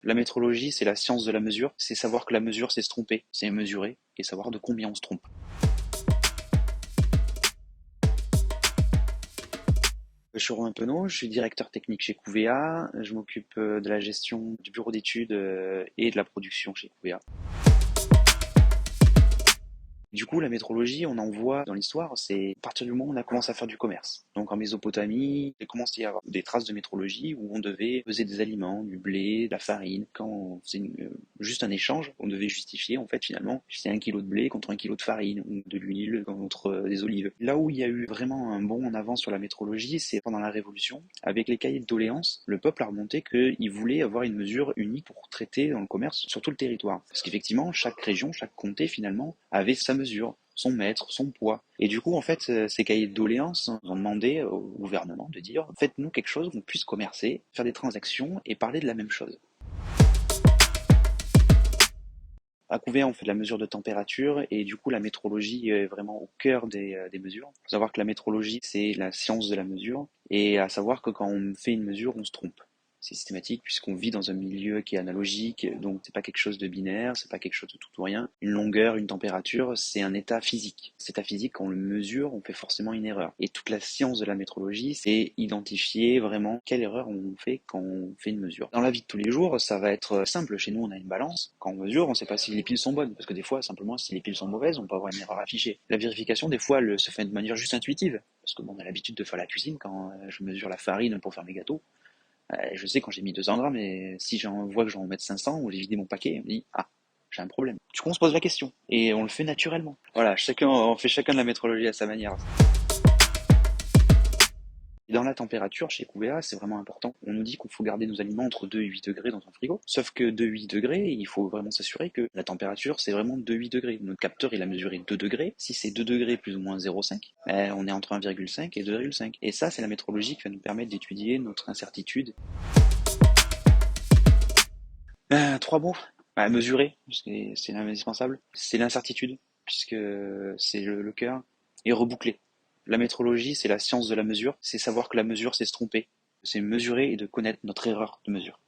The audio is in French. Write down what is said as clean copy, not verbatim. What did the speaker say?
La métrologie, c'est la science de la mesure, c'est savoir que la mesure, c'est se tromper, c'est mesurer et savoir de combien on se trompe. Je suis Romain Penaud, je suis directeur technique chez Couvea, je m'occupe de la gestion du bureau d'études et de la production chez Couvea. Du coup, la métrologie, on en voit dans l'histoire, c'est à partir du moment où on a commencé à faire du commerce. Donc en Mésopotamie, il commence à y avoir des traces de métrologie où on devait peser des aliments, du blé, de la farine. Quand on faisait juste un échange, on devait justifier en fait finalement, c'est 1 kilo de blé contre 1 kilo de farine ou de l'huile contre des olives. Là où il y a eu vraiment un bond en avant sur la métrologie, c'est pendant la Révolution. Avec les cahiers de doléances, le peuple a remonté qu'il voulait avoir une mesure unique pour traiter dans le commerce sur tout le territoire. Parce qu'effectivement, chaque région, chaque comté finalement avait sa mesure, son mètre, son poids. Et du coup, en fait, ces cahiers de doléances ont demandé au gouvernement de dire faites-nous quelque chose où on puisse commercer, faire des transactions et parler de la même chose. À Couvert, on fait de la mesure de température et du coup, la métrologie est vraiment au cœur des mesures. Il faut savoir que la métrologie, c'est la science de la mesure et à savoir que quand on fait une mesure, on se trompe. C'est systématique puisqu'on vit dans un milieu qui est analogique, donc c'est pas quelque chose de binaire, c'est pas quelque chose de tout ou rien. Une longueur, une température, c'est un état physique. Cet état physique, quand on le mesure, on fait forcément une erreur. Et toute la science de la métrologie, c'est identifier vraiment quelle erreur on fait quand on fait une mesure. Dans la vie de tous les jours, ça va être simple. Chez nous, on a une balance. Quand on mesure, on sait pas si les piles sont bonnes, parce que des fois, simplement, si les piles sont mauvaises, on peut avoir une erreur affichée. La vérification, des fois, elle se fait de manière juste intuitive. Parce que bon, on a l'habitude de faire la cuisine quand je mesure la farine pour faire mes gâteaux. Je sais quand j'ai mis 200 grammes, et si j'en vois que j'en mets 500 ou j'ai vidé mon paquet, on me dit ah, j'ai un problème. Du coup, on se pose la question et on le fait naturellement. Voilà, on fait chacun de la métrologie à sa manière. Et dans la température, chez Couvea, c'est vraiment important. On nous dit qu'il faut garder nos aliments entre 2 et 8 degrés dans un frigo. Sauf que 2 et 8 degrés, il faut vraiment s'assurer que la température, c'est vraiment 2 et 8 degrés. Notre capteur, il a mesuré 2 degrés. Si c'est 2 degrés plus ou moins 0,5, on est entre 1,5 et 2,5. Et ça, c'est la métrologie qui va nous permettre d'étudier notre incertitude. 3 mots. Mesurer, parce que c'est indispensable. C'est l'incertitude, puisque c'est le cœur. Et reboucler. La métrologie, c'est la science de la mesure. C'est savoir que la mesure, c'est se tromper. C'est mesurer et de connaître notre erreur de mesure.